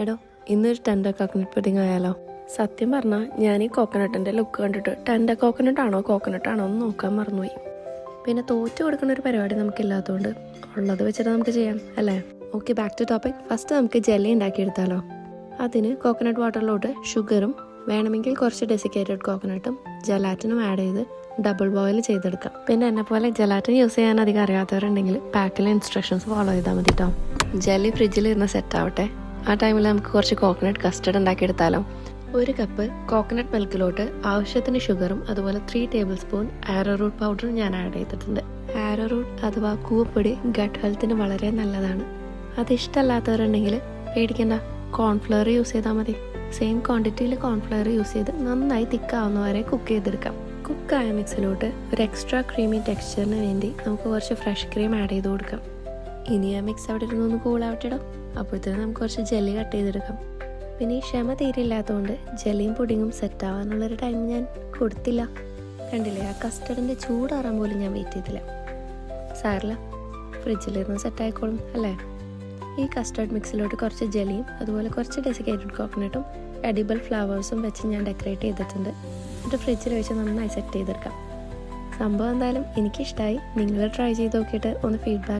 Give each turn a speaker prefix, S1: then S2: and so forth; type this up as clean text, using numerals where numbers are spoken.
S1: എടോ ഇന്നൊരു tender coconut pudding ആയാലോ? സത്യം പറഞ്ഞാൽ ഞാൻ ഈ കോക്കനട്ടിൻ്റെ ലുക്ക് കണ്ടിട്ട് ടെൻഡർ കോക്കനട്ട് ആണോ എന്ന് നോക്കാൻ മറന്നുപോയി. പിന്നെ തോറ്റു കൊടുക്കുന്ന ഒരു പരിപാടി നമുക്കില്ലാത്തതുകൊണ്ട് ഉള്ളത് വെച്ചിട്ട് നമുക്ക് ചെയ്യാം അല്ലേ? Okay, back to topic. First നമുക്ക് ജെല്ലി ഉണ്ടാക്കിയെടുത്താലോ? അതിന് കോക്കനട്ട് വാട്ടറിലോട്ട് ഷുഗറും വേണമെങ്കിൽ കുറച്ച് ഡെസിക്കേറ്റഡ് കോക്കനട്ടും ജലാറ്റിനും ആഡ് ചെയ്ത് ഡബിൾ ബോയിൽ ചെയ്തെടുക്കാം. പിന്നെ എന്നെ പോലെ ജലാറ്റിൻ യൂസ് ചെയ്യാൻ അധികം അറിയാത്തവരുണ്ടെങ്കിൽ പാക്കിലെ ഇൻസ്ട്രക്ഷൻസ് ഫോളോ ചെയ്താൽ മതി കേട്ടോ. ജെല്ലി ഫ്രിഡ്ജിൽ ഇരുന്ന് സെറ്റ് ആവട്ടെ. ആ ടൈമിൽ നമുക്ക് കുറച്ച് കോക്കനട്ട് കസ്റ്റർഡ് ഉണ്ടാക്കിയെടുത്താലോ? 1 കപ്പ് കോക്കനട്ട് മിൽക്കിലോട്ട് ആവശ്യത്തിന് ഷുഗറും അതുപോലെ 3 ടേബിൾ സ്പൂൺ ആരോറൂട്ട് പൗഡറും ഞാൻ ആഡ് ചെയ്തിട്ടുണ്ട്. ആരോറൂട്ട് അഥവാ കൂവപ്പൊടി ഗട്ട് ഹെൽത്തിന് വളരെ നല്ലതാണ്. അത് ഇഷ്ടമല്ലാത്തവരുണ്ടെങ്കിൽ പേടിക്കണ്ട, കോൺഫ്ലവർ യൂസ് ചെയ്താൽ മതി. സെയിം ക്വാണ്ടിറ്റിയിൽ കോൺഫ്ലവർ യൂസ് ചെയ്ത് നന്നായി തിക്കാവുന്നവരെ കുക്ക് ചെയ്തെടുക്കാം. കുക്കായ മിക്സിലോട്ട് ഒരു എക്സ്ട്രാ ക്രീമി ടെക്സ്ചറിന് വേണ്ടി നമുക്ക് കുറച്ച് ഫ്രഷ് ക്രീം ആഡ് ചെയ്ത് കൊടുക്കാം. ഇനി ആ മിക്സ് അവിടെ ഇരുന്നൊന്ന് കൂളാവട്ടെയിടാം. അപ്പോഴത്തേനും നമുക്ക് കുറച്ച് ജെല്ലി കട്ട് ചെയ്തെടുക്കാം. പിന്നെ ഈ ക്ഷമ തീരില്ലാത്തതുകൊണ്ട് ജെല്ലിയും പുഡിങ്ങും സെറ്റ് ആവാനുള്ളൊരു ടൈം ഞാൻ കൊടുത്തില്ല. കണ്ടില്ലേ, ആ കസ്റ്റർഡിൻ്റെ ചൂടാറാൻ പോലും ഞാൻ വെയിറ്റ് ചെയ്തില്ല. സാറില്ല, ഫ്രിഡ്ജിലിരുന്ന് സെറ്റായിക്കോളും അല്ലേ? ഈ കസ്റ്റർഡ് മിക്സിലോട്ട് കുറച്ച് ജെല്ലിയും അതുപോലെ കുറച്ച് ഡെസിക്കേറ്റഡ് കോക്കനട്ടും എഡിബിൾ ഫ്ലവേഴ്സും വെച്ച് ഞാൻ ഡെക്കറേറ്റ് ചെയ്തിട്ടുണ്ട്. എന്നിട്ട് ഫ്രിഡ്ജിൽ വെച്ച് നന്നായി സെറ്റ് ചെയ്തെടുക്കാം. സംഭവം എന്തായാലും എനിക്കിഷ്ടമായി. നിങ്ങൾ ട്രൈ ചെയ്ത് നോക്കിയിട്ട് ഒന്ന് ഫീഡ്ബാക്ക്